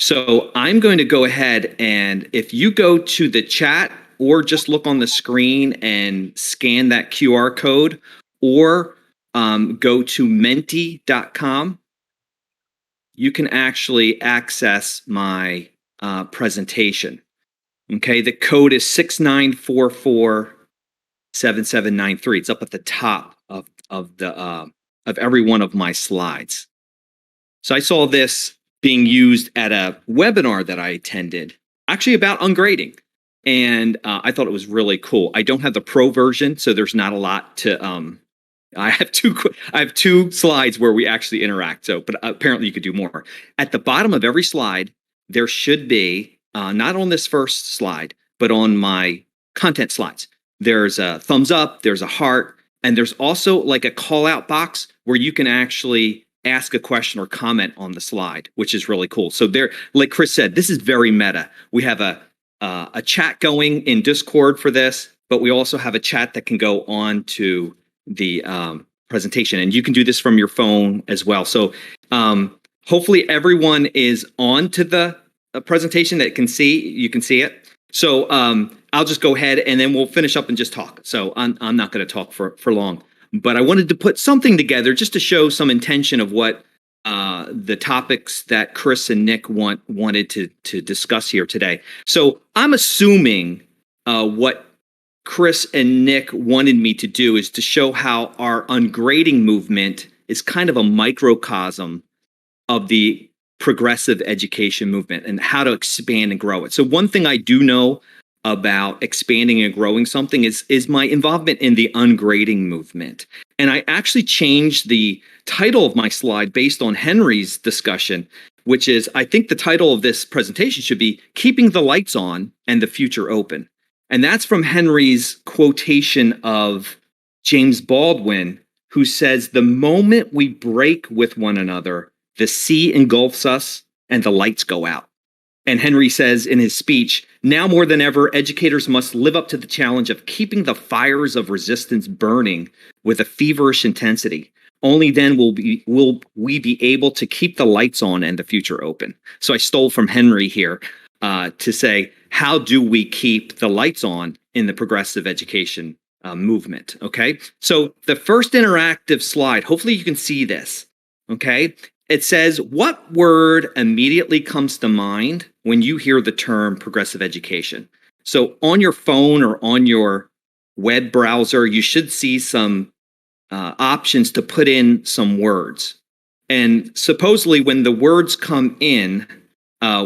So I'm going to go ahead, and if you go to the chat or just look on the screen and scan that QR code, or go to menti.com, you can actually access my presentation. Okay, the code is 69447793. It's up at the top of every one of my slides. So I saw this being used at a webinar that I attended, actually about ungrading, and I thought it was really cool. I don't have the pro version, so there's not a lot to. I have two slides where we actually interact. So, but apparently you could do more. At the bottom of every slide, there should be not on this first slide, but on my content slides. There's a thumbs up, there's a heart, and there's also like a call out box where you can actually ask a question or comment on the slide, which is really cool. So there, like Chris said, this is very meta. We have a chat going in Discord for this, but we also have a chat that can go on to the presentation, and you can do this from your phone as well. So hopefully everyone is on to the presentation that can see. You can see it. So I'll just go ahead and then we'll finish up and just talk. So I'm not going to talk for long, but I wanted to put something together just to show some intention of what the topics that Chris and Nick wanted to discuss here today. So I'm assuming what Chris and Nick wanted me to do is to show how our ungrading movement is kind of a microcosm of the progressive education movement and how to expand and grow it. So one thing I do know about expanding and growing something is my involvement in the ungrading movement. And I actually changed the title of my slide based on Henry's discussion, which is, I think the title of this presentation should be Keeping the Lights On and the Future Open. And that's from Henry's quotation of James Baldwin, who says, "The moment we break with one another, the sea engulfs us and the lights go out." And Henry says in his speech, "Now more than ever, educators must live up to the challenge of keeping the fires of resistance burning with a feverish intensity. Only then will we be able to keep the lights on and the future open." So I stole from Henry here to say, how do we keep the lights on in the progressive education movement? Okay, so the first interactive slide, hopefully you can see this. Okay, it says, what word immediately comes to mind when you hear the term progressive education? So on your phone or on your web browser, you should see some options to put in some words. And supposedly when the words come in,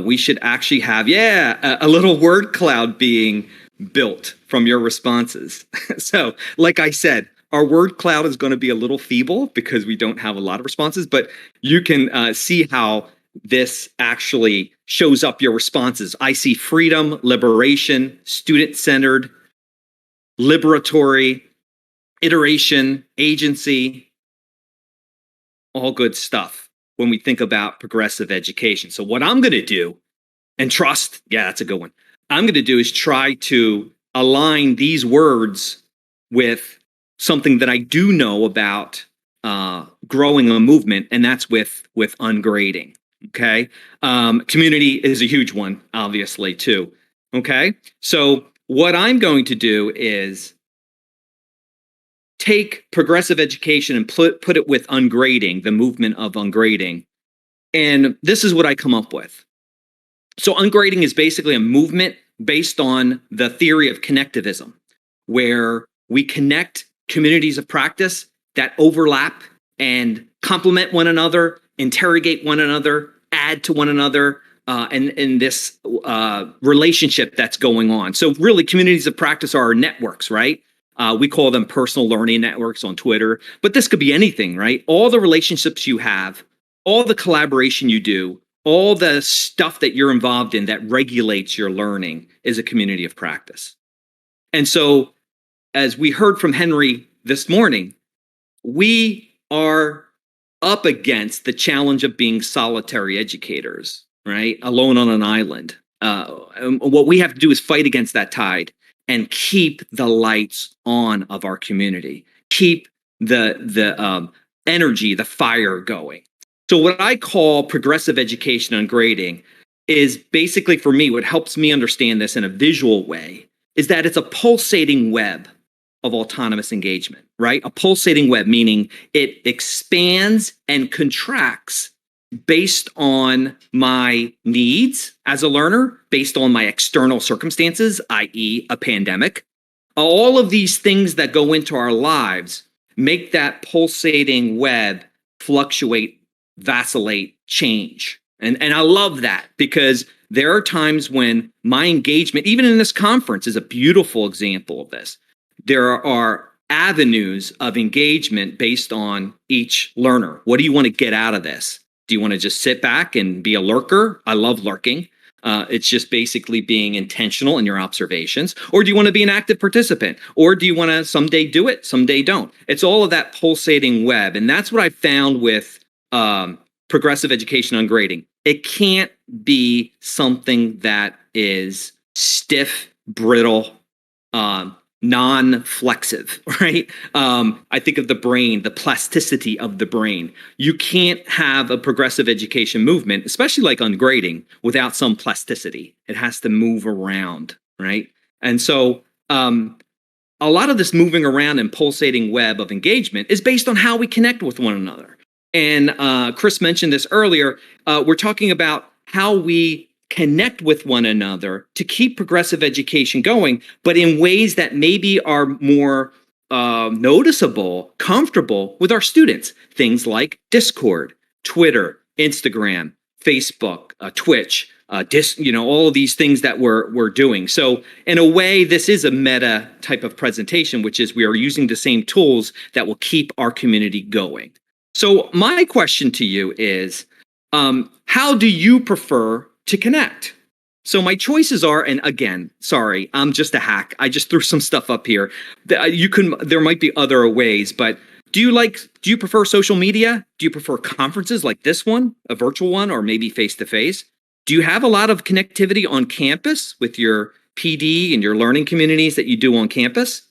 we should actually have, a little word cloud being built from your responses. So, like I said, our word cloud is going to be a little feeble because we don't have a lot of responses, but you can see how this actually shows up your responses. I see freedom, liberation, student-centered, liberatory, iteration, agency, all good stuff when we think about progressive education. So what I'm going to do, and trust, that's a good one. I'm going to do is try to align these words with something that I do know about growing a movement, and that's with ungrading. Okay, community is a huge one, obviously too. Okay, so what I'm going to do is take progressive education and put it with ungrading, the movement of ungrading, and this is what I come up with. So ungrading is basically a movement based on the theory of connectivism, where we connect communities of practice that overlap and complement one another, interrogate one another, add to one another, and in this relationship that's going on. So really, communities of practice are our networks, right? We call them personal learning networks on Twitter, but this could be anything, right? All the relationships you have, all the collaboration you do, all the stuff that you're involved in that regulates your learning is a community of practice. And so, as we heard from Henry this morning, we are up against the challenge of being solitary educators, right? Alone on an island. And what we have to do is fight against that tide and keep the lights on of our community, keep the energy, the fire going. So what I call progressive education ungrading is basically, for me, what helps me understand this in a visual way is that it's a pulsating web of autonomous engagement, right? A pulsating web, meaning it expands and contracts based on my needs as a learner, based on my external circumstances, i.e., a pandemic. All of these things that go into our lives make that pulsating web fluctuate, vacillate, change. And I love that, because there are times when my engagement, even in this conference, is a beautiful example of this. There are avenues of engagement based on each learner. What do you want to get out of this? Do you want to just sit back and be a lurker? I love lurking. It's just basically being intentional in your observations. Or do you want to be an active participant? Or do you want to someday do it, someday don't? It's all of that pulsating web. And that's what I found with progressive education on grading. It can't be something that is stiff, brittle, non-flexive, right? I think of the brain, the plasticity of the brain. You can't have a progressive education movement, especially like on grading, without some plasticity. It has to move around, right? And so a lot of this moving around and pulsating web of engagement is based on how we connect with one another. And Chris mentioned this earlier. We're talking about how we connect with one another to keep progressive education going, but in ways that maybe are more noticeable, comfortable with our students. Things like Discord, Twitter, Instagram, Facebook, Twitch, all of these things that we're doing. So in a way, this is a meta type of presentation, which is we are using the same tools that will keep our community going. So my question to you is, how do you prefer to connect? So my choices are, and again, sorry, I'm just a hack. I just threw some stuff up here. There might be other ways, but do you prefer social media? Do you prefer conferences like this one, a virtual one, or maybe face-to-face? Do you have a lot of connectivity on campus with your PD and your learning communities that you do on campus?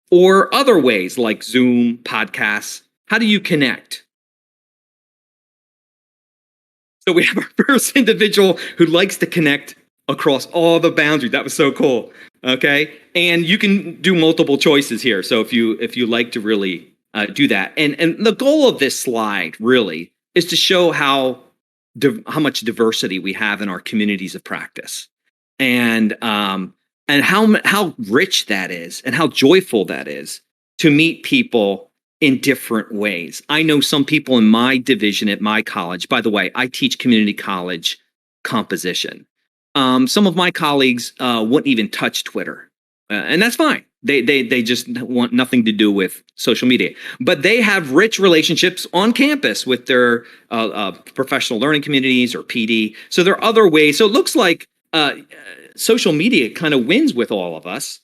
Or other ways like Zoom, podcasts? How do you connect? So we have our first individual who likes to connect across all the boundaries. That was so cool. Okay. And you can do multiple choices here. So if you like to really do that. And the goal of this slide really is to show how much diversity we have in our communities of practice, and how rich that is, and how joyful that is to meet people in different ways. I know some people in my division at my college. By the way, I teach community college composition. Some of my colleagues wouldn't even touch Twitter, and that's fine. They just want nothing to do with social media. But they have rich relationships on campus with their professional learning communities or PD. So there are other ways. So it looks like social media kind of wins with all of us.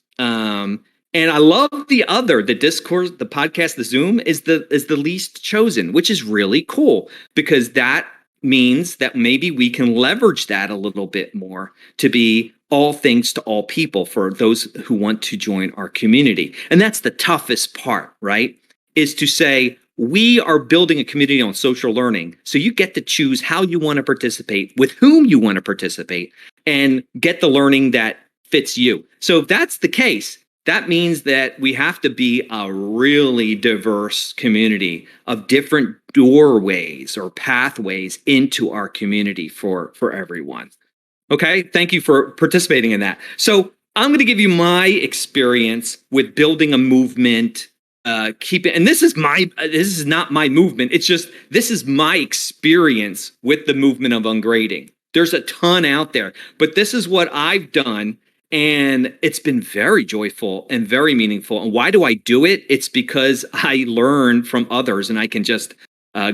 And I love the discourse, the podcast, the Zoom is the least chosen, which is really cool, because that means that maybe we can leverage that a little bit more to be all things to all people for those who want to join our community. And that's the toughest part, right? Is to say, we are building a community on social learning. So you get to choose how you want to participate, with whom you want to participate, and get the learning that fits you. So if that's the case, that means that we have to be a really diverse community of different doorways or pathways into our community for everyone. Okay, thank you for participating in that. So I'm going to give you my experience with building a movement. And this is not my movement. It's just, this is my experience with the movement of ungrading. There's a ton out there, but this is what I've done. And it's been very joyful and very meaningful. And why do I do it? It's because I learn from others and I can just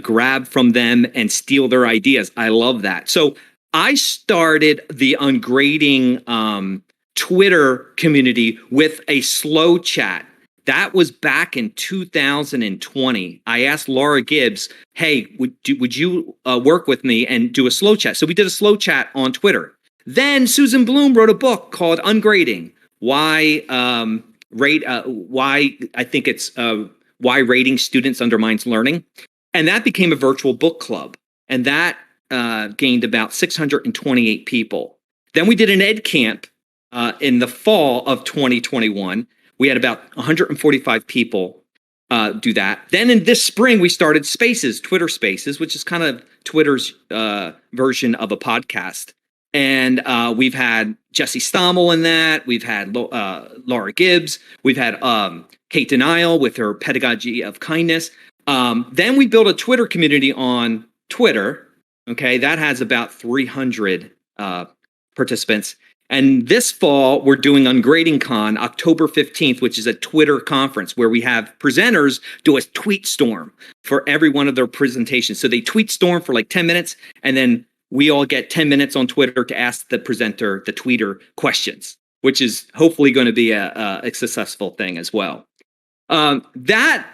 grab from them and steal their ideas. I love that. So I started the ungrading Twitter community with a slow chat. That was back in 2020. I asked Laura Gibbs, hey, would you work with me and do a slow chat? So we did a slow chat on Twitter. Then Susan Bloom wrote a book called Ungrading: Why Rating Students Undermines Learning, and that became a virtual book club. And that gained about 628 people. Then we did an ed camp in the fall of 2021. We had about 145 people do that. Then in this spring, we started Spaces, Twitter Spaces, which is kind of Twitter's version of a podcast. And we've had Jesse Stommel in that. We've had Laura Gibbs. We've had Kate Denial with her Pedagogy of Kindness. Then we built a Twitter community on Twitter. Okay, that has about 300 participants. And this fall, we're doing Ungrading Con, October 15th, which is a Twitter conference where we have presenters do a tweet storm for every one of their presentations. So they tweet storm for like 10 minutes, and then we all get 10 minutes on Twitter to ask the presenter, the tweeter, questions, which is hopefully going to be a successful thing as well. That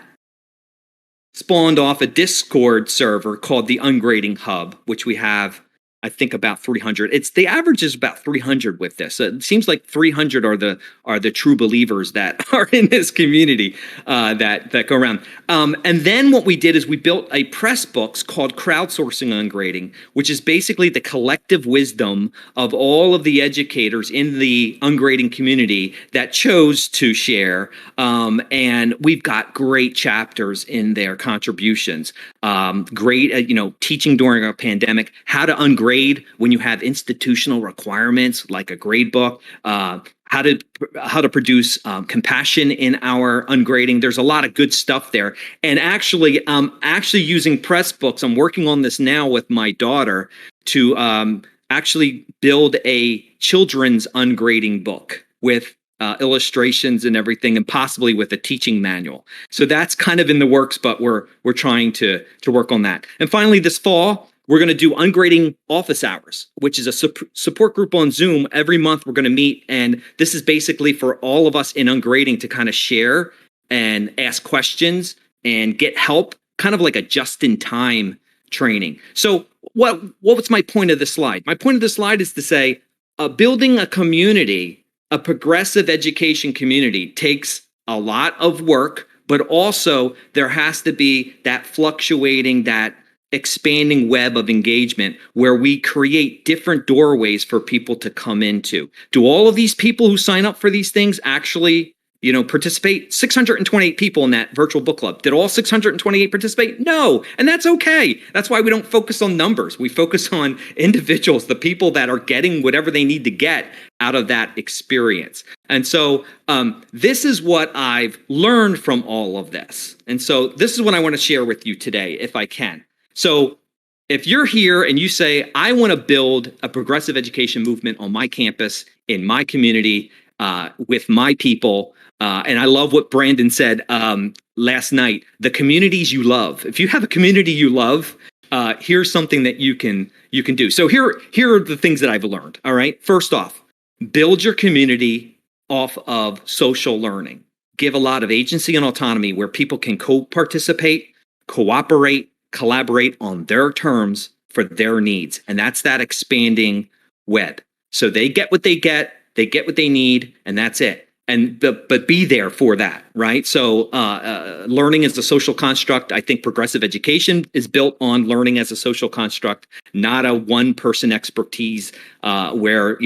spawned off a Discord server called the Ungrading Hub, which we have, I think, about 300. The average is about 300 with this. So it seems like 300 are the true believers that are in this community that go around. And then what we did is we built a press books called Crowdsourcing Ungrading, which is basically the collective wisdom of all of the educators in the ungrading community that chose to share. And we've got great chapters in their contributions. Great, teaching during a pandemic, how to ungrade when you have institutional requirements like a grade book, how to produce compassion in our ungrading. There's a lot of good stuff there. And actually using press books. I'm working on this now with my daughter to actually build a children's ungrading book with illustrations and everything, and possibly with a teaching manual. So that's kind of in the works, but we're trying to work on that. And finally, this fall, we're going to do Ungrading Office Hours, which is a support group on Zoom. Every month we're going to meet, and this is basically for all of us in ungrading to kind of share and ask questions and get help, kind of like a just-in-time training. So what was my point of this slide? My point of this slide is to say building a community, a progressive education community, takes a lot of work, but also there has to be that fluctuating, that expanding web of engagement where we create different doorways for people to come into. Do all of these people who sign up for these things actually, participate? 628 people in that virtual book club. Did all 628 participate? No. And that's okay. That's why we don't focus on numbers. We focus on individuals, the people that are getting whatever they need to get out of that experience. And so this is what I've learned from all of this. And so this is what I want to share with you today, if I can. So if you're here and you say, I want to build a progressive education movement on my campus, in my community, with my people, and I love what Brandon said last night, the communities you love. If you have a community you love, here's something that you can do. So here are the things that I've learned. All right. First off, build your community off of social learning. Give a lot of agency and autonomy where people can co-participate, cooperate, collaborate on their terms for their needs. And that's that expanding web. So they get what they get what they need, and that's it. And but be there for that, right? So learning is a social construct. I think progressive education is built on learning as a social construct, not a one-person expertise where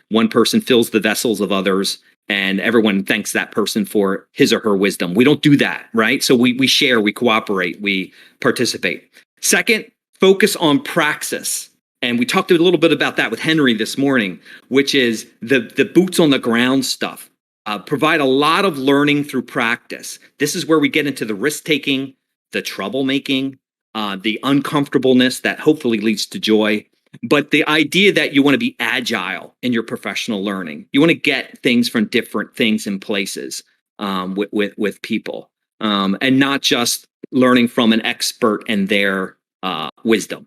one person fills the vessels of others and everyone thanks that person for his or her wisdom. We don't do that, right? So we share, we cooperate, we participate. Second, focus on praxis. And we talked a little bit about that with Henry this morning, which is the boots on the ground stuff. Provide a lot of learning through practice. This is where we get into the risk-taking, the troublemaking, the uncomfortableness that hopefully leads to joy. But the idea that you want to be agile in your professional learning. You want to get things from different things and places with people, and not just learning from an expert and their wisdom.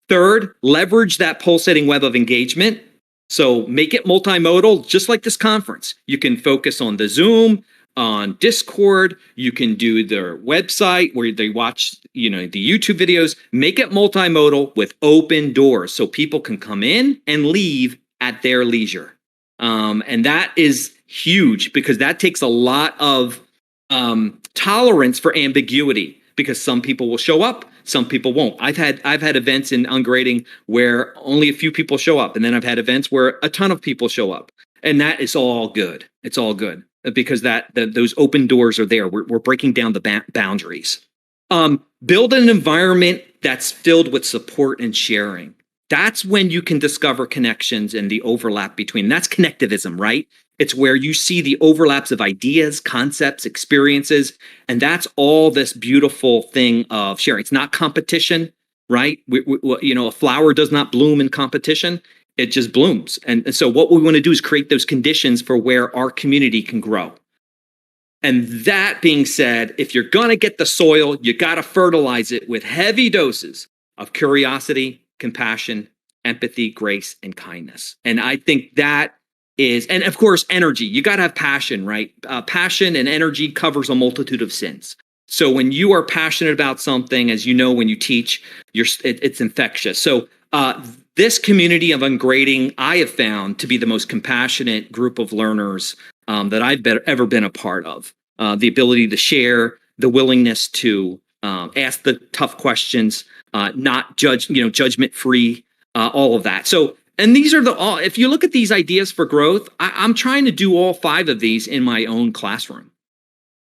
Third, leverage that pulsating web of engagement. So make it multimodal, just like this conference. You can focus on the Zoom, on Discord. You can do their website where they watch, the YouTube videos. Make it multimodal with open doors so people can come in and leave at their leisure. And that is huge because that takes a lot of tolerance for ambiguity, because some people will show up, Some people won't. I've had events in ungrading where only a few people show up, and then I've had events where a ton of people show up, and that is all good. It's all good because those open doors are there. We're breaking down the boundaries. Build an environment that's filled with support and sharing. That's when you can discover connections and the overlap between. That's connectivism, right? It's where you see the overlaps of ideas, concepts, experiences, and that's all this beautiful thing of sharing. It's not competition, right? A flower does not bloom in competition. It just blooms. And so what we want to do is create those conditions for where our community can grow. And that being said, if you're going to get the soil, you got to fertilize it with heavy doses of curiosity, compassion, empathy, grace, and kindness. And I think that is, and of course, energy. You got to have passion, right? Passion and energy covers a multitude of sins. So when you are passionate about something, as you know, when you teach, it's infectious. So this community of ungrading, I have found to be the most compassionate group of learners that I've ever been a part of. The ability to share, the willingness to ask the tough questions, not judgment free, all of that. So, and these are if you look at these ideas for growth, I'm trying to do all 5 of these in my own classroom.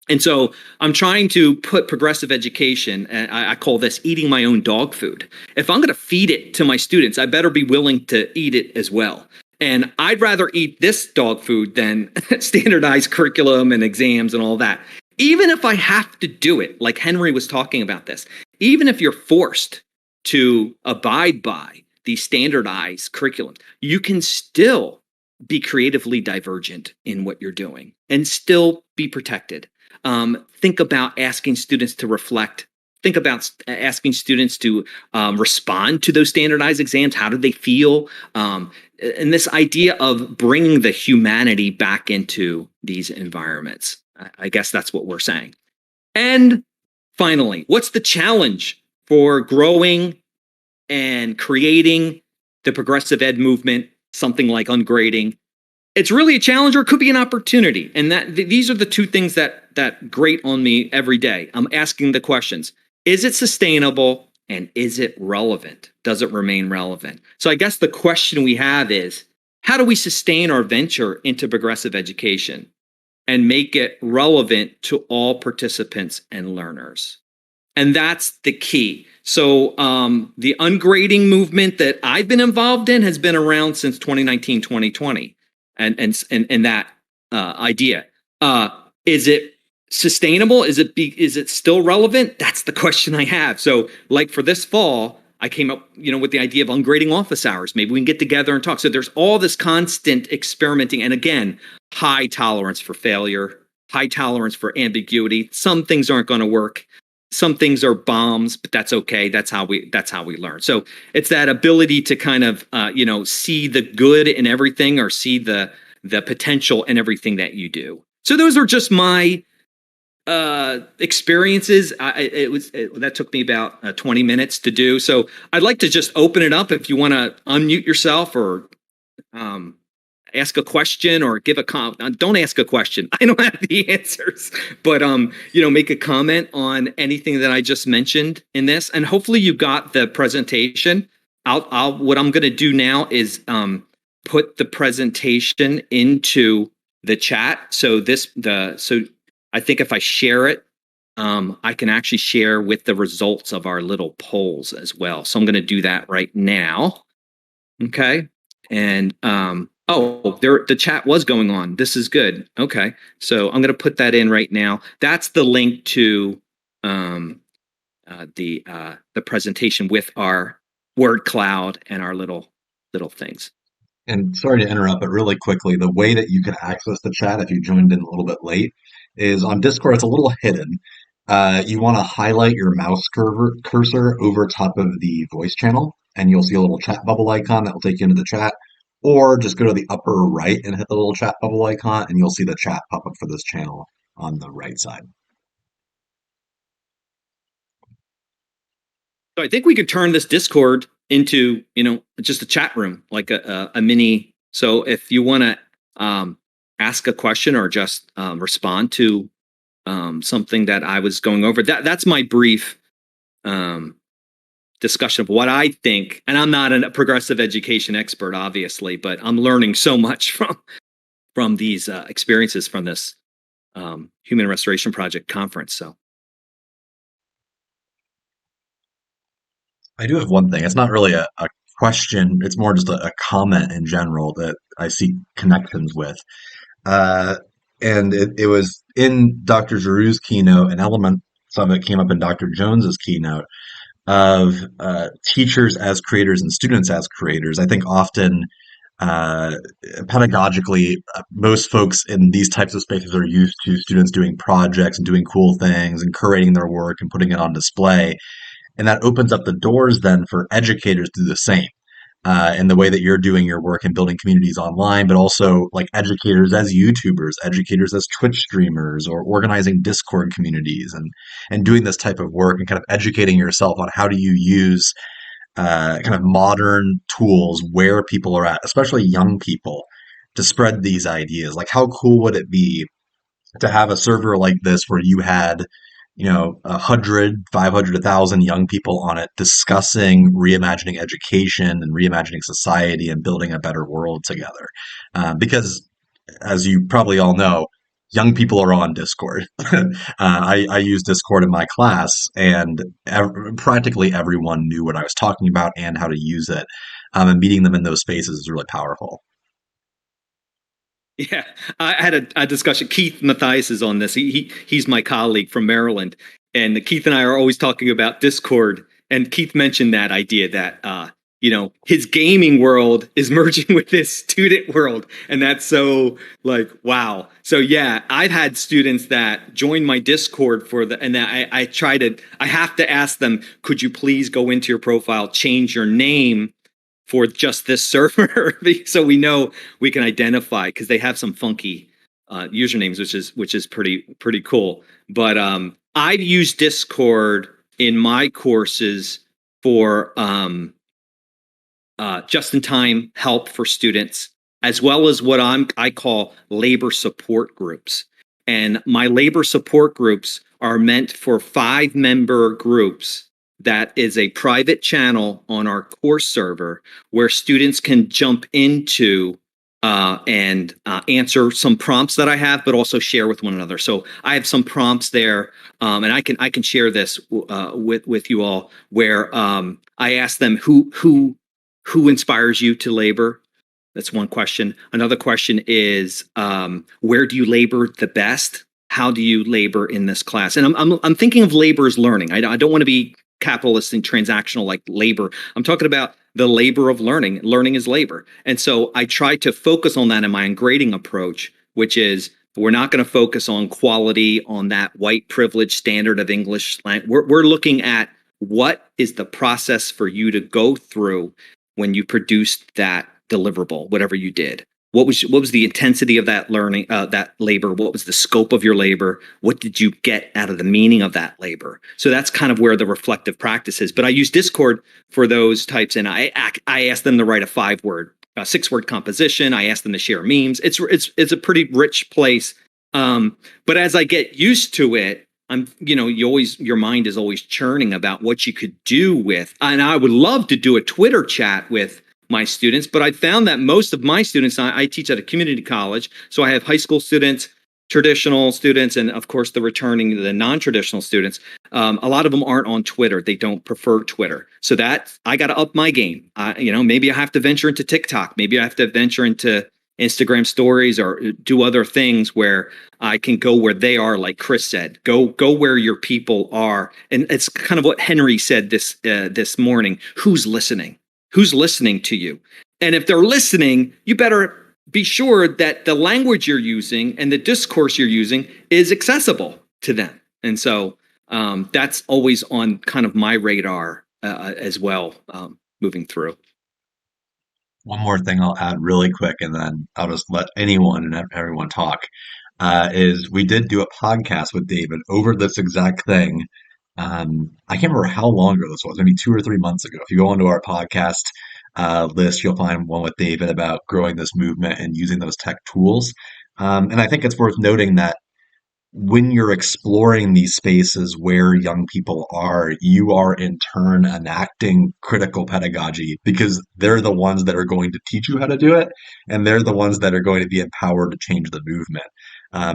And so I'm trying to put progressive education, I call this eating my own dog food. If I'm going to feed it to my students, I better be willing to eat it as well. And I'd rather eat this dog food than standardized curriculum and exams and all that. Even if I have to do it, like Henry was talking about this, even if you're forced to abide by these standardized curriculums, you can still be creatively divergent in what you're doing and still be protected. Think about asking students to reflect. Think about asking students to respond to those standardized exams. How do they feel? And this idea of bringing the humanity back into these environments. I guess that's what we're saying. And finally, what's the challenge for growing and creating the progressive ed movement, something like ungrading? It's really a challenge, or it could be an opportunity. And these are the 2 things that grate on me every day. I'm asking the questions. Is it sustainable, and is it relevant? Does it remain relevant? So I guess the question we have is, how do we sustain our venture into progressive education and make it relevant to all participants and learners? And that's the key. So the ungrading movement that I've been involved in has been around since 2019, 2020. And that idea. Is it sustainable? Is it still relevant? That's the question I have. So like for this fall, I came up, with the idea of ungrading office hours. Maybe we can get together and talk. So there's all this constant experimenting. And again, high tolerance for failure, high tolerance for ambiguity. Some things aren't going to work. Some things are bombs, but that's okay. That's how we learn. So it's that ability to kind of, see the good in everything, or see the potential in everything that you do. So those are just my experiences. That took me about 20 minutes to do. So I'd like to just open it up if you want to unmute yourself, or ask a question, or give a comment. Don't ask a question. I don't have the answers, but make a comment on anything that I just mentioned in this. And hopefully you got the presentation. What I'm going to do now is put the presentation into the chat. So I think if I share it, I can actually share with the results of our little polls as well. So I'm going to do that right now. Okay. And the chat was going on. This is good. Okay. So I'm going to put that in right now. That's the link to the presentation with our word cloud and our little things. And sorry to interrupt, but really quickly, the way that you can access the chat if you joined in a little bit late is on Discord. It's a little hidden. You want to highlight your mouse cursor over top of the voice channel, and you'll see a little chat bubble icon that will take you into the chat. Or just go to the upper right and hit the little chat bubble icon, and you'll see the chat pop up for this channel on the right side. So I think we could turn this Discord into, just a chat room, like a mini. So if you want to ask a question, or just respond to something that I was going over, that's my brief discussion of what I think. And I'm not a progressive education expert, obviously, but I'm learning so much from these experiences from this Human Restoration Project conference. So I do have one thing. It's not really a question. It's more just a comment in general that I see connections with. Uh, and it was in Dr. Giroux's keynote, and elements of it came up in Dr. Jones's keynote of teachers as creators and students as creators. I think often uh, pedagogically, most folks in these types of spaces are used to students doing projects and doing cool things and curating their work and putting it on display. And that opens up the doors then for educators to do the same. In the way that you're doing your work and building communities online, but also like educators as YouTubers, educators as Twitch streamers, or organizing Discord communities and doing this type of work and kind of educating yourself on how do you use kind of modern tools where people are at, especially young people, to spread these ideas. Like, how cool would it be to have a server like this where you had, 100, 500, 1,000 young people on it discussing reimagining education and reimagining society and building a better world together. Because, as you probably all know, young people are on Discord. I use Discord in my class, and practically everyone knew what I was talking about and how to use it. And meeting them in those spaces is really powerful. yeah, I had a discussion. Keith Mathias is on this. He's my colleague from Maryland, and Keith and I are always talking about Discord. And Keith mentioned that idea that his gaming world is merging with his student world, and that's so like wow. So yeah, I've had students that join my Discord and I have to ask them, could you please go into your profile, change your name for just this server so we know we can identify because they have some funky usernames, which is pretty cool. But I've used Discord in my courses for just in time help for students, as well as what I call labor support groups. And my labor support groups are meant for 5-member groups. That is a private channel on our course server where students can jump into and answer some prompts that I have, but also share with one another. So I have some prompts there, and I can share this with you all, where I ask them who inspires you to labor. That's one question. Another question is where do you labor the best? How do you labor in this class? And I'm thinking of labor as learning. I don't want to be capitalist and transactional like labor. I'm talking about the labor of learning. Learning is labor. And so I try to focus on that in my grading approach, which is we're not going to focus on quality, on that white privilege standard of English. We're looking at what is the process for you to go through when you produced that deliverable, whatever you did. What was the intensity of that learning, that labor? What was the scope of your labor? What did you get out of the meaning of that labor? So that's kind of where the reflective practice is. But I use Discord for those types, and I ask them to write a 6-word composition. I ask them to share memes. It's a pretty rich place. But as I get used to it, your mind is always churning about what you could do with. And I would love to do a Twitter chat with my students, but I found that most of my students, I teach at a community college, so I have high school students, traditional students, and of course the non-traditional students. A lot of them aren't on Twitter. They don't prefer Twitter. So that I got to up my game. Maybe I have to venture into TikTok. Maybe I have to venture into Instagram stories or do other things where I can go where they are. Like Chris said, go where your people are. And it's kind of what Henry said this morning. Who's listening? Who's listening to you? And if they're listening, you better be sure that the language you're using and the discourse you're using is accessible to them. And so that's always on kind of my radar as well, moving through. One more thing I'll add really quick, and then I'll just let anyone and everyone talk. Is we did do a podcast with David over this exact thing. I can't remember how long ago this was, maybe 2 or 3 months ago. If you go onto our podcast list, you'll find one with David about growing this movement and using those tech tools. And I think it's worth noting that when you're exploring these spaces where young people are, you are in turn enacting critical pedagogy because they're the ones that are going to teach you how to do it, and they're the ones that are going to be empowered to change the movement.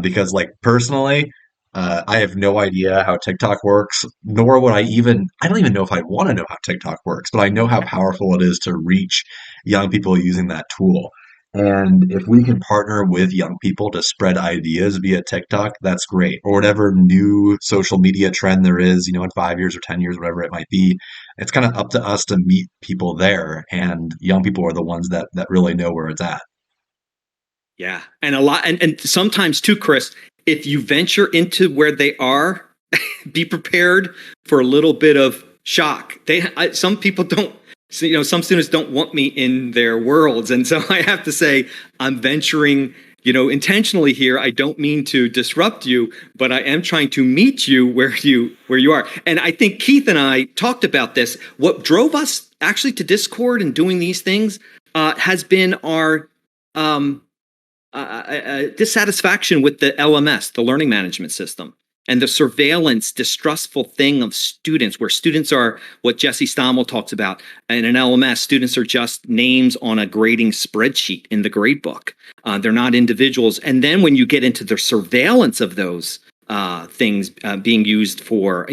Because, like, personally, I have no idea how TikTok works, nor would I don't even know if I want to know how TikTok works, but I know how powerful it is to reach young people using that tool. And if we can partner with young people to spread ideas via TikTok, that's great. Or whatever new social media trend there is, in 5 years or 10 years, whatever it might be, it's kind of up to us to meet people there. And young people are the ones that really know where it's at. Yeah. And a lot, and sometimes too, Chris, if you venture into where they are, be prepared for a little bit of shock. Some people don't, so, some students don't want me in their worlds. And so I have to say, I'm venturing, intentionally here. I don't mean to disrupt you, but I am trying to meet you where you are. And I think Keith and I talked about this. What drove us actually to Discord and doing these things has been our dissatisfaction with the LMS, the learning management system, and the surveillance, distrustful thing of students, where students are what Jesse Stommel talks about. In an LMS, students are just names on a grading spreadsheet in the grade book. They're not individuals. And then when you get into the surveillance of those things being used for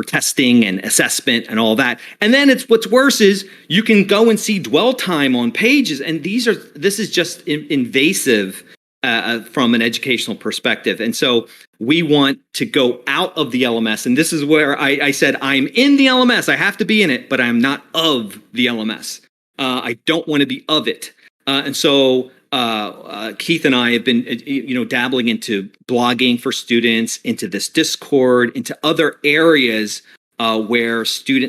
testing and assessment and all that. And then what's worse is you can go and see dwell time on pages. And this is just invasive from an educational perspective. And so we want to go out of the LMS. And this is where I said, I'm in the LMS. I have to be in it, but I'm not of the LMS. I don't want to be of it. And so Keith and I have been, dabbling into blogging for students, into this Discord, into other areas where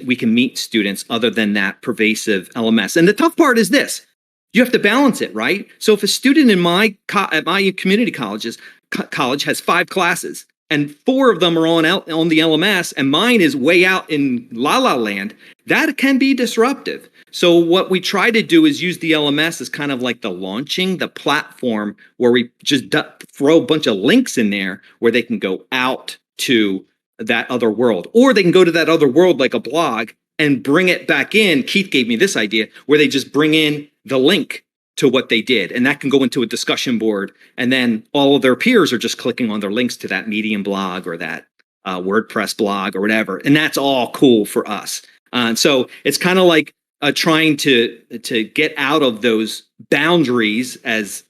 we can meet students other than that pervasive LMS. And the tough part is this: you have to balance it, right? So if a student in at my community college has 5 classes, and 4 of them are on the LMS, and mine is way out in La La Land, that can be disruptive. So what we try to do is use the LMS as kind of like the platform where we just throw a bunch of links in there where they can go out to that other world, or they can go to that other world like a blog and bring it back in. Keith gave me this idea where they just bring in the link to what they did, and that can go into a discussion board, and then all of their peers are just clicking on their links to that Medium blog or that WordPress blog or whatever, and that's all cool for us. So it's kind of like trying to get out of those boundaries, as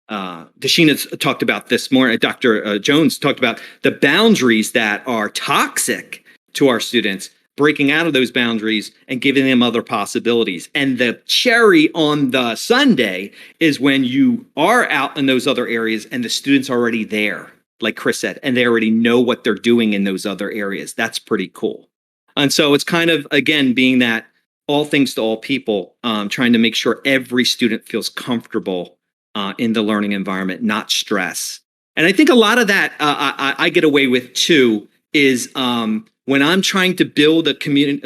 Dashina talked about this morning. Dr. Jones talked about the boundaries that are toxic to our students, breaking out of those boundaries and giving them other possibilities. And the cherry on the sundae is when you are out in those other areas and the students are already there, like Chris said, and they already know what they're doing in those other areas. That's pretty cool. And so it's kind of, again, being that all things to all people, trying to make sure every student feels comfortable in the learning environment, not stress. And I think a lot of that I get away with too is when I'm trying to build a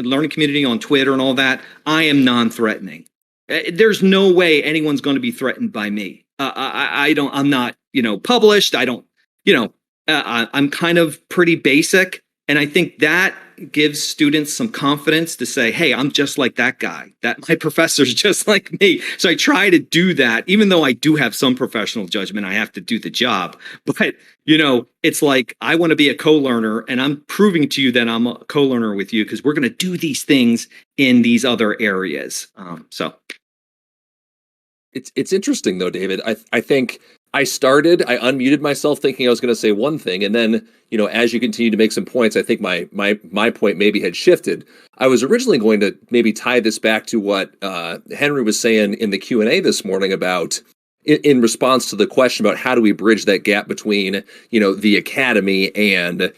learning community on Twitter and all that, I am non-threatening. There's no way anyone's going to be threatened by me. I'm not, published. I don't, I'm kind of pretty basic. And I think that gives students some confidence to say, hey, I'm just like that guy, that my professor's just like me. So I try to do that, even though I do have some professional judgment, I have to do the job. But, it's like, I want to be a co-learner, and I'm proving to you that I'm a co-learner with you because we're going to do these things in these other areas. So. It's interesting though, David. I think I unmuted myself thinking I was going to say one thing, and then as you continue to make some points, I think my point maybe had shifted. I was originally going to maybe tie this back to what Henry was saying in the Q&A this morning about in response to the question about how do we bridge that gap between the academy and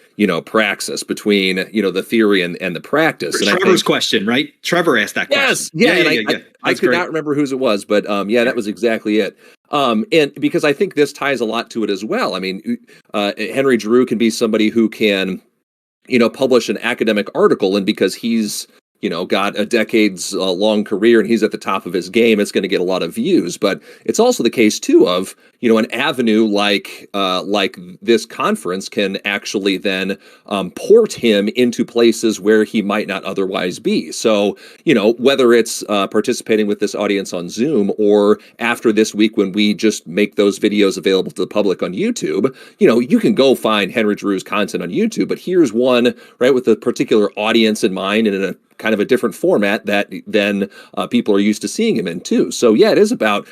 praxis, between the theory and the practice. And Trevor's question, right? Trevor asked that question. Yes, I could not remember whose it was, but that was exactly it. And because I think this ties a lot to it as well. I mean, Henry Drew can be somebody who can publish an academic article, and because he's got a decades long career and he's at the top of his game, it's going to get a lot of views. But it's also the case too of, an avenue like this conference can actually then port him into places where he might not otherwise be. So, whether it's participating with this audience on Zoom or after this week when we just make those videos available to the public on YouTube, you can go find Henry Drew's content on YouTube, but here's one, right, with a particular audience in mind and in a kind of a different format that then people are used to seeing him in too. So yeah, it is about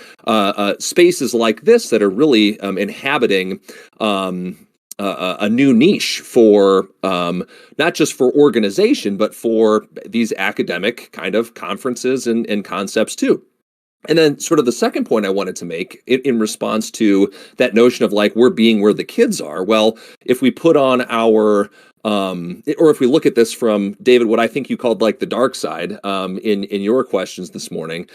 spaces like this that are really inhabiting a new niche for not just for organization, but for these academic kind of conferences and concepts too. And then sort of the second point I wanted to make in response to that notion of like we're being where the kids are. Well, if we put on our or if we look at this from David, what I think you called like the dark side in your questions this morning,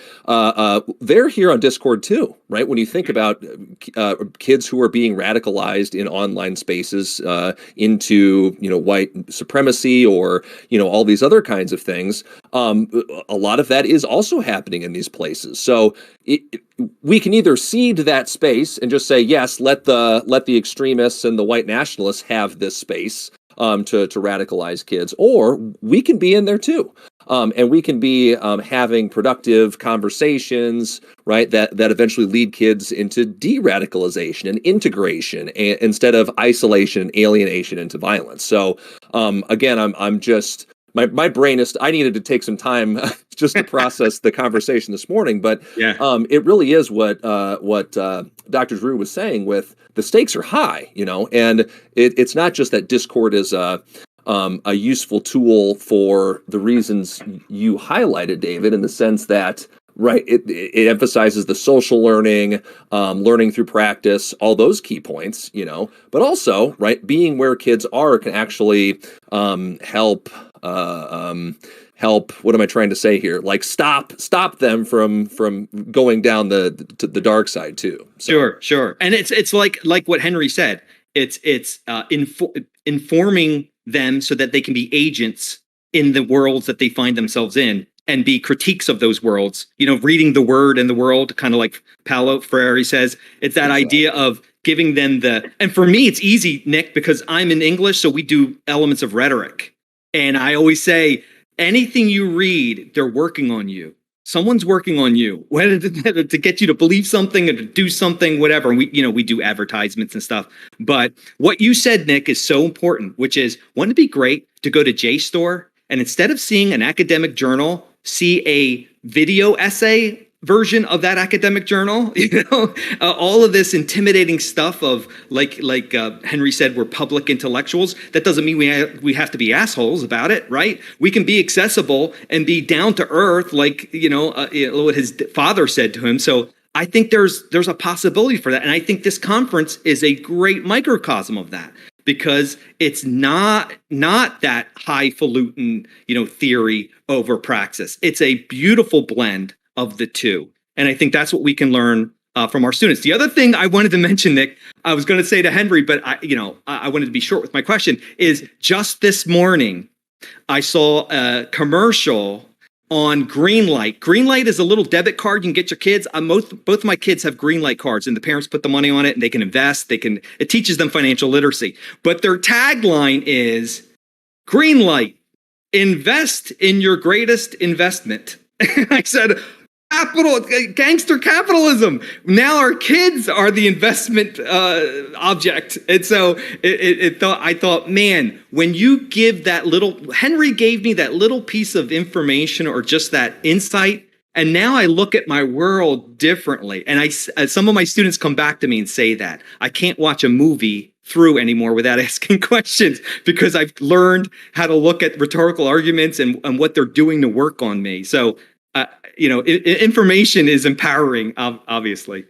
they're here on Discord too, right? When you think about kids who are being radicalized in online spaces into white supremacy or all these other kinds of things, a lot of that is also happening in these places. So we can either cede that space and just say yes, let the extremists and the white nationalists have this space to radicalize kids, or we can be in there too. And we can be having productive conversations, right, that eventually lead kids into de-radicalization and integration instead of isolation and alienation into violence. So again, I'm just my brain is, I needed to take some time just to process the conversation this morning, but Yeah. It really is what Dr. Drew was saying with the stakes are high, and it's not just that Discord is a useful tool for the reasons you highlighted, David, in the sense that, right, it emphasizes the social learning, learning through practice, all those key points, but also, right, being where kids are can actually help. What am I trying to say here? Like stop them from going down the dark side too. So. Sure. And it's like what Henry said. It's informing them so that they can be agents in the worlds that they find themselves in and be critiques of those worlds. Reading the word and the world, kind of like Paulo Freire says. It's that idea of giving them and for me, it's easy, Nick, because I'm in English, so we do elements of rhetoric. And I always say, anything you read, they're working on you. Someone's working on you, whether to get you to believe something or to do something, whatever. And we do advertisements and stuff. But what you said, Nick, is so important, which is, wouldn't it be great to go to JSTOR and instead of seeing an academic journal, see a video essay version of that academic journal? All of this intimidating stuff of like Henry said, we're public intellectuals. That doesn't mean we have to be assholes about it, right? We can be accessible and be down to earth, like what his father said to him. So I think there's a possibility for that, and I think this conference is a great microcosm of that, because it's not that highfalutin theory over praxis. It's a beautiful blend of the two. And I think that's what we can learn from our students. The other thing I wanted to mention, Nick, I was going to say to Henry, but I wanted to be short with my question, is just this morning, I saw a commercial on Greenlight. Greenlight is a little debit card you can get your kids. Both my kids have Greenlight cards, and the parents put the money on it and they can invest. It teaches them financial literacy. But their tagline is Greenlight, invest in your greatest investment. I said, gangster capitalism. Now our kids are the investment object. And so I thought, man, when you give that Henry gave me that little piece of information or just that insight, and now I look at my world differently. And some of my students come back to me and say that I can't watch a movie through anymore without asking questions, because I've learned how to look at rhetorical arguments and what they're doing to work on me. So information is empowering, obviously.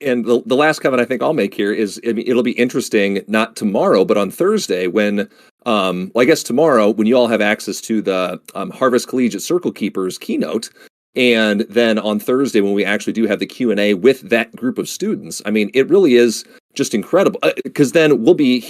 And the last comment I think I'll make here is, it'll be interesting, not tomorrow, but on Thursday when, I guess tomorrow when you all have access to the Harvest Collegiate Circle Keepers keynote, and then on Thursday when we actually do have the Q&A with that group of students. It really is just incredible, because then we'll be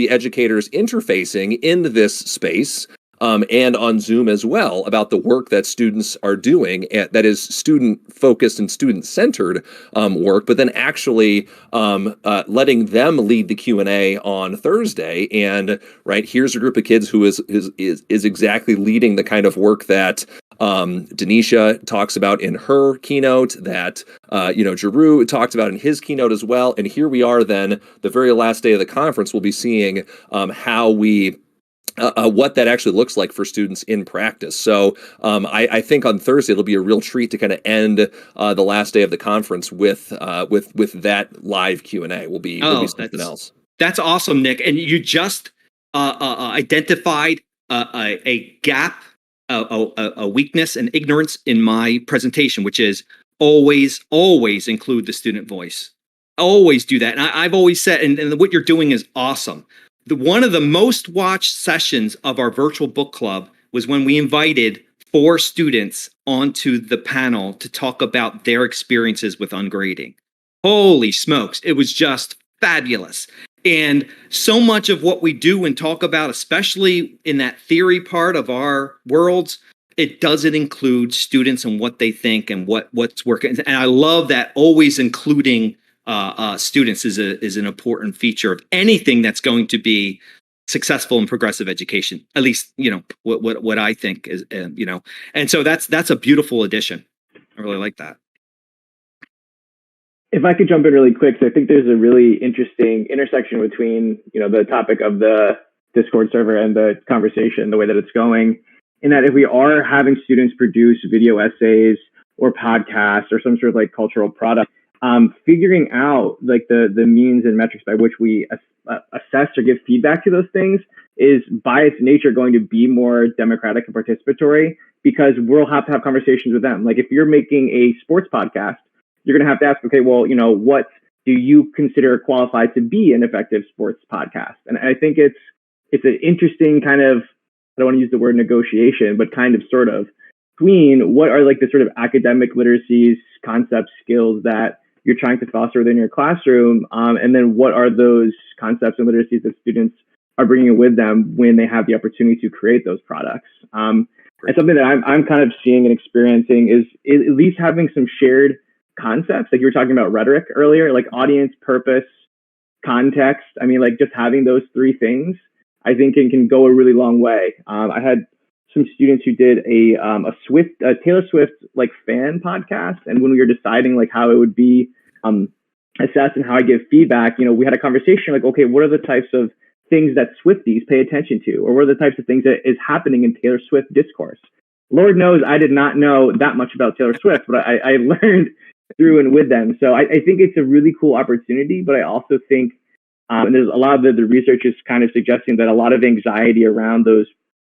educators interfacing in this space. and on Zoom as well about the work that students are doing, that is student focused and student centered work, but then actually letting them lead the Q&A on Thursday. And right, here's a group of kids who is exactly leading the kind of work that Denisha talks about in her keynote, that Giroux talked about in his keynote as well. And here we are then, the very last day of the conference, we'll be seeing how we what that actually looks like for students in practice. So I think on Thursday it'll be a real treat to kind of end the last day of the conference with that live Q&A. Will be something else. That's awesome, Nick. And you just identified a gap, a weakness, and ignorance in my presentation, which is always include the student voice. Always do that. And I've always said, and what you're doing is awesome. One of the most watched sessions of our virtual book club was when we invited 4 students onto the panel to talk about their experiences with ungrading. Holy smokes, it was just fabulous. And so much of what we do and talk about, especially in that theory part of our worlds, it doesn't include students and what they think and what's working. And I love that always including students is an important feature of anything that's going to be successful in progressive education. At least, what I think is, and so that's a beautiful addition. I really like that. If I could jump in really quick, so I think there's a really interesting intersection between, the topic of the Discord server and the conversation, the way that it's going, in that if we are having students produce video essays or podcasts or some sort of like cultural product, figuring out like the means and metrics by which we assess or give feedback to those things is by its nature going to be more democratic and participatory, because we'll have to have conversations with them. Like if you're making a sports podcast, you're going to have to ask, okay, well, what do you consider qualified to be an effective sports podcast? And I think it's an interesting kind of, I don't want to use the word negotiation, but kind of sort of between what are like the sort of academic literacies, concepts, skills that you're trying to foster within your classroom, and then what are those concepts and literacies that students are bringing with them when they have the opportunity to create those products. And something that I'm kind of seeing and experiencing is at least having some shared concepts. Like you were talking about rhetoric earlier, like audience, purpose, context. I mean, like just having those 3 things, I think it can go a really long way. I had some students who did a Taylor Swift like fan podcast, and when we were deciding like how it would be assessed and how I give feedback, we had a conversation like, okay, what are the types of things that Swifties pay attention to, or what are the types of things that is happening in Taylor Swift discourse? Lord knows I did not know that much about Taylor Swift, but I learned through and with them. So I think it's a really cool opportunity, but I also think, and there's a lot of the research is kind of suggesting that a lot of anxiety around those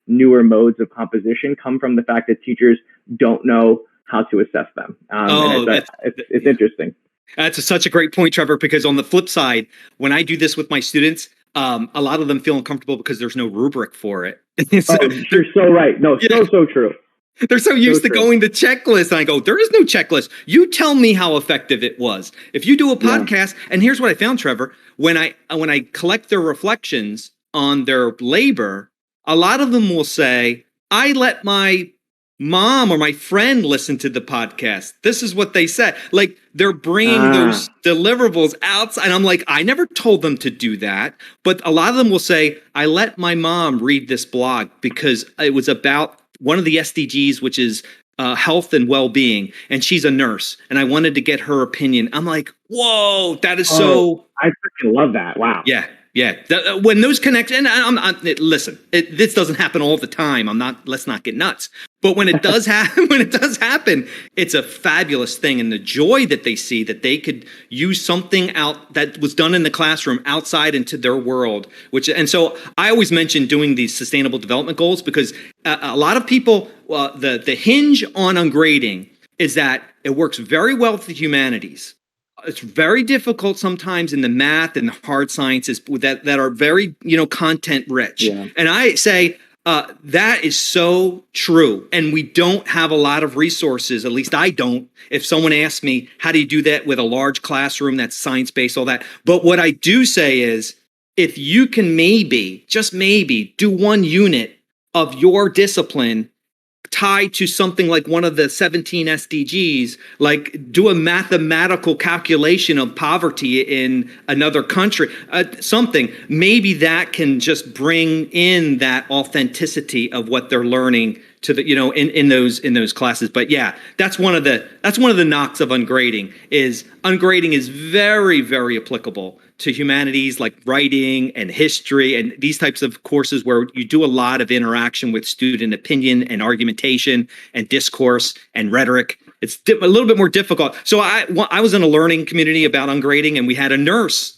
newer modes of composition come from the fact that teachers don't know how to assess them. It's interesting. That's such a great point, Trevor, because on the flip side, when I do this with my students, a lot of them feel uncomfortable because there's no rubric for it. You're so right. No, so true. They're so used to going to checklists. And I go, there is no checklist. You tell me how effective it was. If you do a podcast, and here's what I found, Trevor, when I collect their reflections on their labor, a lot of them will say, I let my mom or my friend listen to the podcast. This is what they said. Like they're bringing those deliverables outside. And I'm like, I never told them to do that. But a lot of them will say, I let my mom read this blog because it was about one of the SDGs, which is health and well-being. And she's a nurse. And I wanted to get her opinion. I'm like, whoa, that is so. I freaking love that. Wow. Yeah. Yeah, when those connect, and listen, this doesn't happen all the time. Let's not get nuts. But when it does happen, it's a fabulous thing, and the joy that they see that they could use something out that was done in the classroom outside into their world. And so I always mention doing these sustainable development goals because a lot of people, the hinge on ungrading is that it works very well with the humanities. It's very difficult sometimes in the math and the hard sciences that are very, content rich. Yeah. And I say that is so true. And we don't have a lot of resources. At least I don't. If someone asks me, how do you do that with a large classroom that's science-based, all that. But what I do say is if you can maybe, just maybe, do one unit of your discipline tied to something like one of the 17 SDGs, like do a mathematical calculation of poverty in another country, something, maybe that can just bring in that authenticity of what they're learning to the, in those classes. But yeah, that's one of the knocks of ungrading is very, very applicable to humanities like writing and history and these types of courses where you do a lot of interaction with student opinion and argumentation and discourse and rhetoric. It's a little bit more difficult. So I was in a learning community about ungrading, and we had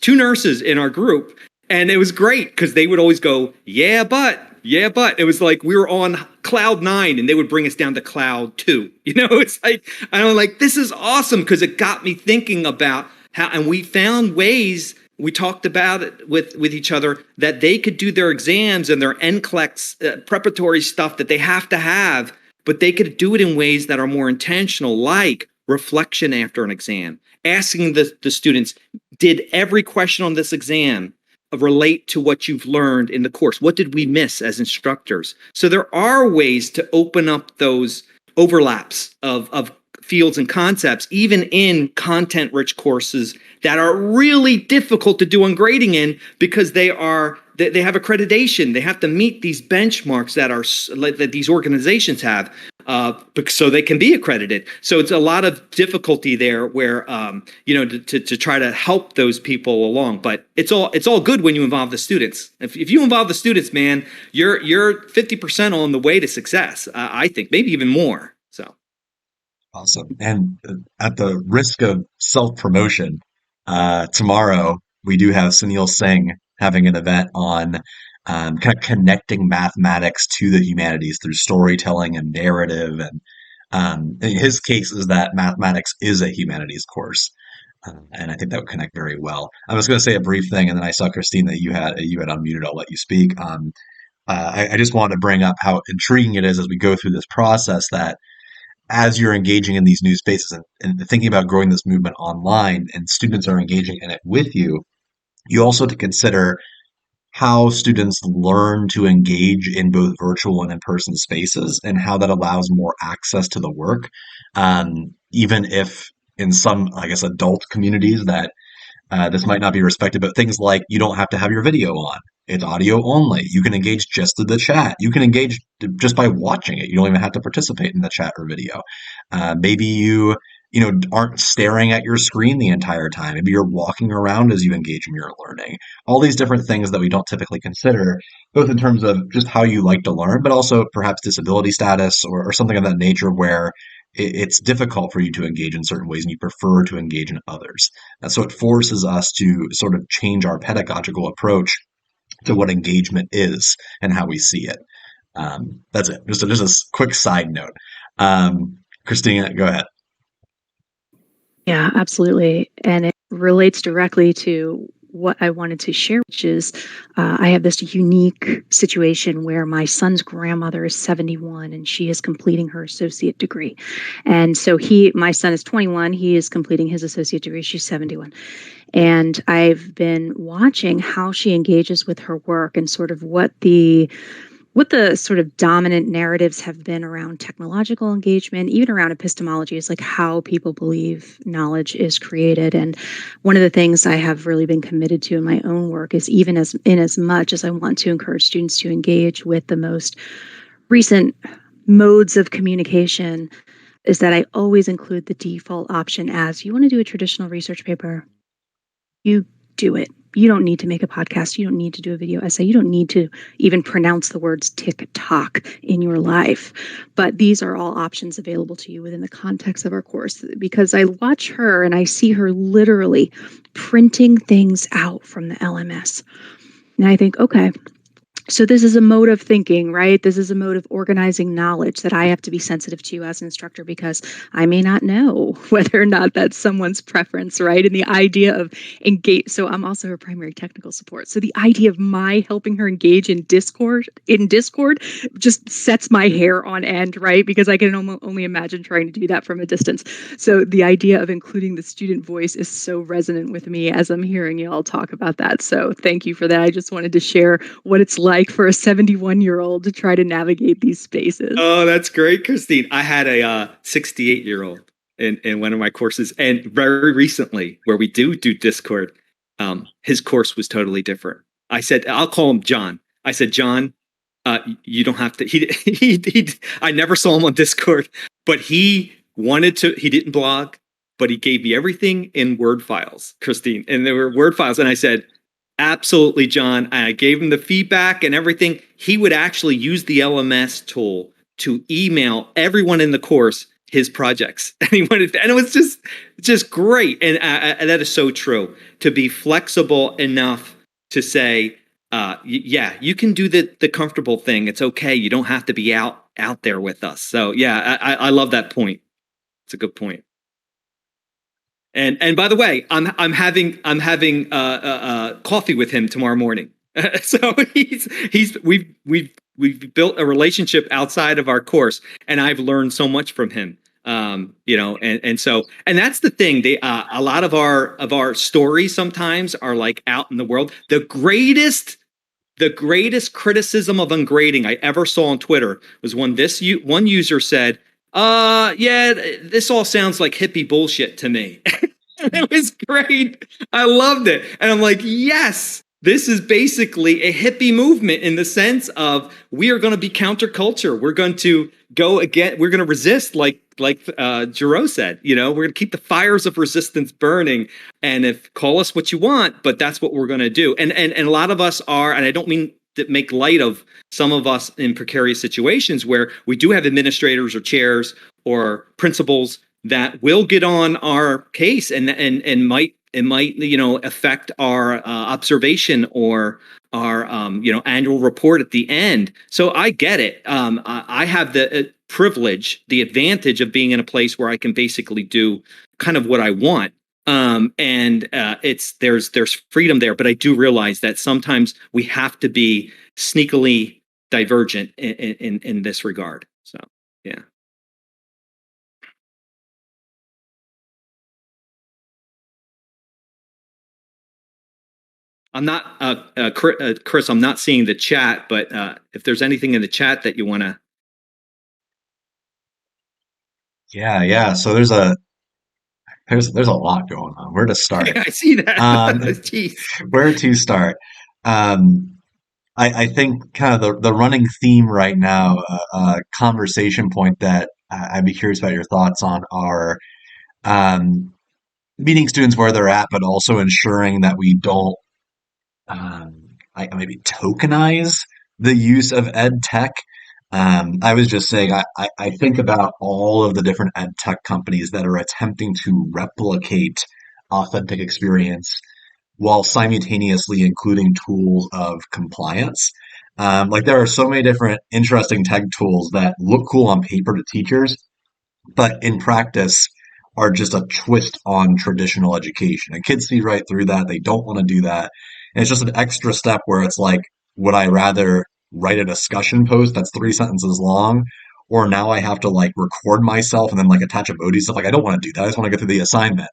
two nurses in our group, and it was great because they would always go, yeah, but. It was like we were on cloud 9 and they would bring us down to cloud 2. It's like, I'm like, this is awesome because it got me thinking about how, and we found ways, we talked about it with each other, that they could do their exams and their NCLEX preparatory stuff that they have to have, but they could do it in ways that are more intentional, like reflection after an exam, asking the students, did every question on this exam relate to what you've learned in the course? What did we miss as instructors? So there are ways to open up those overlaps of fields and concepts, even in content-rich courses that are really difficult to do ungrading in because they have accreditation. They have to meet these benchmarks that these organizations have, so they can be accredited. So it's a lot of difficulty there where, to try to help those people along. But it's all good when you involve the students. If you involve the students, man, you're 50% on the way to success. I think maybe even more. So. Awesome. And at the risk of self-promotion, tomorrow we do have Sunil Singh having an event on kind of connecting mathematics to the humanities through storytelling and narrative. And in his case is that mathematics is a humanities course. And I think that would connect very well. I was going to say a brief thing, and then I saw Christine that you had unmuted. I'll let you speak. I just want to bring up how intriguing it is as we go through this process that as you're engaging in these new spaces and thinking about growing this movement online and students are engaging in it with you, you also have to consider how students learn to engage in both virtual and in-person spaces and how that allows more access to the work. Even if in some, I guess, adult communities that this might not be respected, but things like you don't have to have your video on. It's audio only. You can engage just through the chat. You can engage just by watching it. You don't even have to participate in the chat or video. Maybe you aren't staring at your screen the entire time. Maybe you're walking around as you engage in your learning. All these different things that we don't typically consider, both in terms of just how you like to learn, but also perhaps disability status or something of that nature where it's difficult for you to engage in certain ways and you prefer to engage in others. And so it forces us to sort of change our pedagogical approach to what engagement is and how we see it. That's it. Just a quick side note. Christina, go ahead. Yeah, absolutely. And it relates directly to what I wanted to share, which is I have this unique situation where my son's grandmother is 71 and she is completing her associate degree. And so my son is 21, he is completing his associate degree, she's 71. And I've been watching how she engages with her work and sort of what the sort of dominant narratives have been around technological engagement, even around epistemology, is like how people believe knowledge is created. And one of the things I have really been committed to in my own work is even as much as I want to encourage students to engage with the most recent modes of communication, is that I always include the default option as you want to do a traditional research paper, you do it. You don't need to make a podcast. You don't need to do a video essay. You don't need to even pronounce the words TikTok in your life. But these are all options available to you within the context of our course, because I watch her and I see her literally printing things out from the LMS. And I think, okay, so this is a mode of thinking, right? This is a mode of organizing knowledge that I have to be sensitive to as an instructor, because I may not know whether or not that's someone's preference, right? And the idea of engage. So I'm also her primary technical support. So the idea of my helping her engage in Discord just sets my hair on end, right? Because I can only imagine trying to do that from a distance. So the idea of including the student voice is so resonant with me as I'm hearing you all talk about that. So thank you for that. I just wanted to share what it's like like for a 71-year-old to try to navigate these spaces. Oh, that's great, Christine. I had a 68-year-old in one of my courses, and very recently, where we do Discord, his course was totally different. I said, I'll call him John. I said, John, you don't have to. I never saw him on Discord, but he wanted to. He didn't blog, but he gave me everything in Word files, Christine, and there were Word files, and I said, absolutely, John. I gave him the feedback and everything. He would actually use the LMS tool to email everyone in the course his projects. And it was just great. And that is so true. To be flexible enough to say, yeah, you can do the comfortable thing. It's okay. You don't have to be out there with us. So yeah, I love that point. It's a good point. And by the way, I'm having coffee with him tomorrow morning. So we've built a relationship outside of our course, and I've learned so much from him. And that's the thing. A lot of our stories sometimes are like out in the world. The greatest criticism of ungrading I ever saw on Twitter was when one user said, yeah, this all sounds like hippie bullshit to me. It was great. I loved it. And I'm like, yes, this is basically a hippie movement in the sense of we are going to be counterculture. We're going to go again. We're going to resist like Giroux said, we're going to keep the fires of resistance burning. And call us what you want, but that's what we're going to do. And a lot of us are, and I don't mean to make light of some of us in precarious situations where we do have administrators or chairs or principals that will get on our case and might affect our observation or our annual report at the end. So I get it. I have the privilege, the advantage of being in a place where I can basically do kind of what I want. There's freedom there, but I do realize that sometimes we have to be sneakily divergent in this regard. So yeah. I'm not, Chris, I'm not seeing the chat, but if there's anything in the chat that you want to. Yeah. So there's a lot going on. Where to start? I see that. Jeez. Where to start? I think kind of the running theme right now, conversation point that I'd be curious about your thoughts on are meeting students where they're at, but also ensuring that we don't maybe tokenize the use of ed tech. I was just saying, I think about all of the different ed tech companies that are attempting to replicate authentic experience while simultaneously including tools of compliance. Like there are so many different interesting tech tools that look cool on paper to teachers, but in practice are just a twist on traditional education. And kids see right through that. They don't want to do that. And it's just an extra step where it's like, would I rather write a discussion post that's 3 sentences long? Or now I have to like record myself and then like attach emoji stuff. Like I don't want to do that. I just want to get through the assignment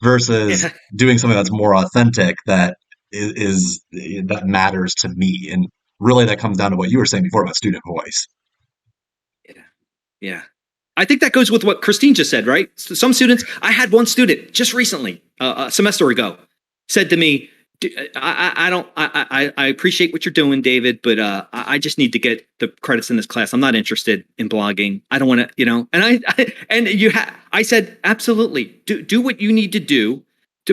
versus doing something that's more authentic that that matters to me. And really that comes down to what you were saying before about student voice. Yeah. I think that goes with what Christine just said, right? Some students, I had one student just recently, a semester ago, said to me, I appreciate what you're doing, David, but I just need to get the credits in this class. I'm not interested in blogging. I don't want to, and I said, absolutely, do what you need to do.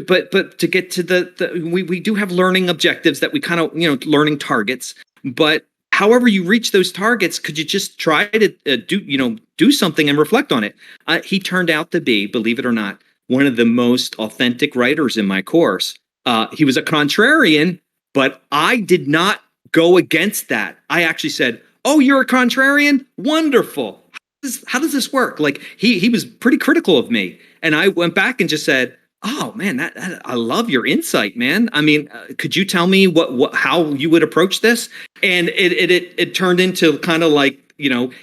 But to get to we do have learning objectives that we kind of, learning targets, but however you reach those targets, could you just try to do something and reflect on it? He turned out to be, believe it or not, one of the most authentic writers in my course. He was a contrarian, but I did not go against that. I actually said, "Oh, you're a contrarian? Wonderful. How does this work?" Like he was pretty critical of me, and I went back and just said, "Oh man, that I love your insight, man. I mean, could you tell me how you would approach this?" And it turned into kind of like,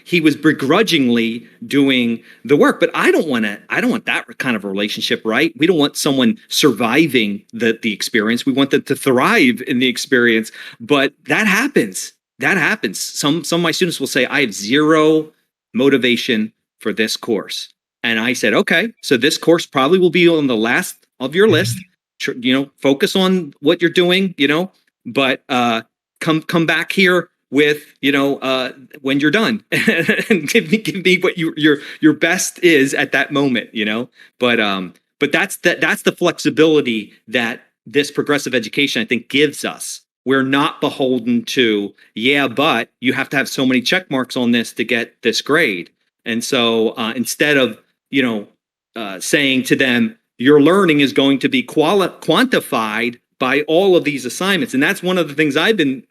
he was begrudgingly doing the work, but I don't want that kind of a relationship, right? We don't want someone surviving the experience. We want them to thrive in the experience, but that happens. that happens. Some of my students will say, I have zero motivation for this course. And I said, okay, so this course probably will be on the last of your list. Focus on what you're doing, but come back here with, when you're done and give me what your best is at that moment, but that's the flexibility that this progressive education, I think, gives us. We're not beholden to, but you have to have so many check marks on this to get this grade. And so instead of, saying to them, your learning is going to be quantified by all of these assignments. And that's one of the things I've been,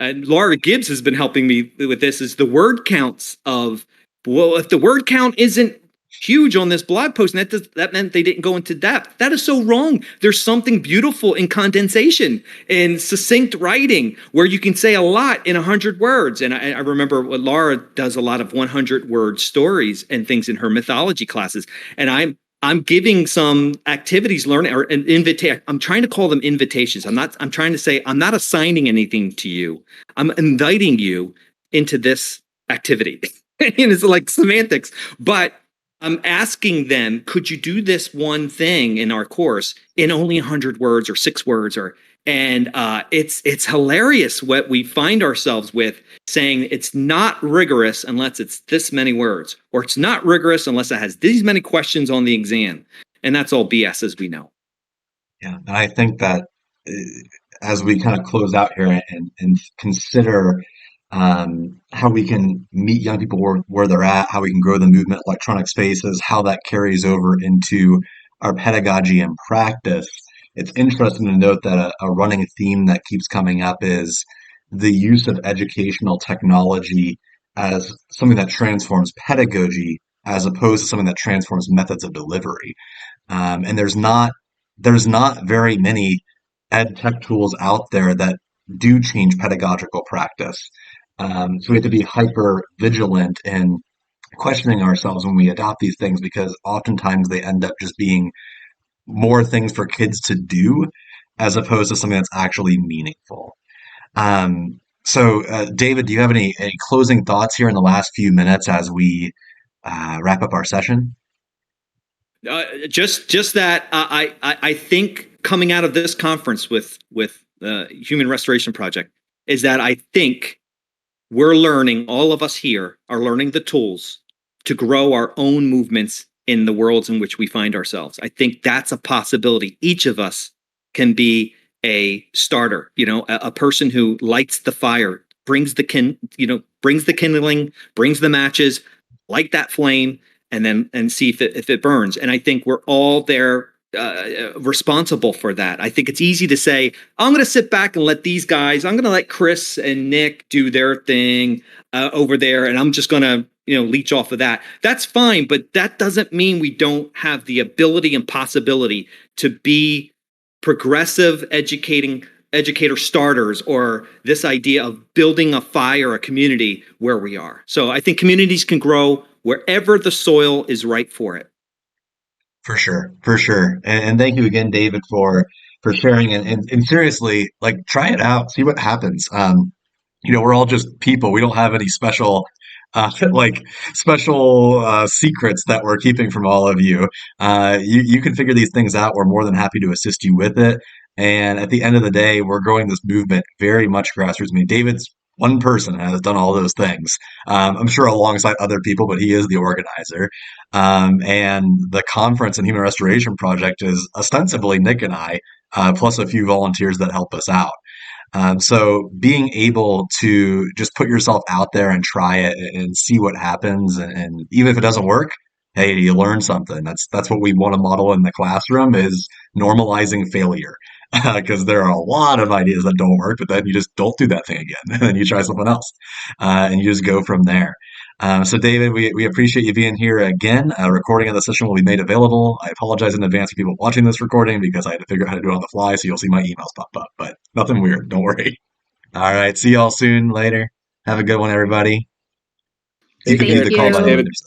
and Laura Gibbs has been helping me with this, is the word counts of, well, if the word count isn't huge on this blog post, and that meant they didn't go into depth. That is so wrong. There's something beautiful in condensation, in succinct writing, where you can say a lot in 100 words. And I remember what Laura does a lot of 100-word stories and things in her mythology classes. And I'm giving some activities learning or an invitation. I'm trying to call them invitations. I'm trying to say, I'm not assigning anything to you. I'm inviting you into this activity. And it's like semantics, but I'm asking them, could you do this one thing in our course in only 100 words or 6 words? And it's hilarious what we find ourselves with, saying it's not rigorous unless it's this many words, or it's not rigorous unless it has these many questions on the exam. And that's all BS, as we know. Yeah, and I think that as we kind of close out here and consider how we can meet young people where they're at, how we can grow the movement, electronic spaces, how that carries over into our pedagogy and practice. It's interesting to note that a running theme that keeps coming up is the use of educational technology as something that transforms pedagogy as opposed to something that transforms methods of delivery. And there's not very many ed tech tools out there that do change pedagogical practice. So we have to be hyper vigilant in questioning ourselves when we adopt these things, because oftentimes they end up just being more things for kids to do as opposed to something that's actually meaningful. So, David, do you have any closing thoughts here in the last few minutes as we wrap up our session? Just that I think coming out of this conference with Human Restoration Project is that I think we're learning, all of us here are learning the tools to grow our own movements in the worlds in which we find ourselves. I think that's a possibility. Each of us can be a starter, a person who lights the fire, brings the kindling, brings the matches, light that flame, and see if it burns. And I think we're all there responsible for that. I think it's easy to say, I'm going to sit back and let these guys, I'm going to let Chris and Nick do their thing over there, and I'm just going to leech off of that. That's fine, but that doesn't mean we don't have the ability and possibility to be progressive educator starters, or this idea of building a fire, a community where we are. So I think communities can grow wherever the soil is right for it. For sure, for sure. And thank you again, David, for sharing and seriously, like, try it out, see what happens. We're all just people. We don't have any special like special secrets that we're keeping from all of you. You can figure these things out. We're more than happy to assist you with it. And at the end of the day, we're growing this movement very much grassroots. I mean, David's one person has done all those things. I'm sure alongside other people, but he is the organizer. And the conference and Human Restoration Project is ostensibly Nick and I, plus a few volunteers that help us out. So being able to just put yourself out there and try it and see what happens, and even if it doesn't work, hey, you learn something. That's what we want to model in the classroom, is normalizing failure. Because there are a lot of ideas that don't work, but then you just don't do that thing again, and then you try something else, and you just go from there. So David, we appreciate you being here again. A recording of the session will be made available. I apologize in advance for people watching this recording because I had to figure out how to do it on the fly, so you'll see my emails pop up, but nothing weird. Don't worry. All right. See y'all soon later. Have a good one, everybody. You Take can care. leave the call Thanks, by you. David. the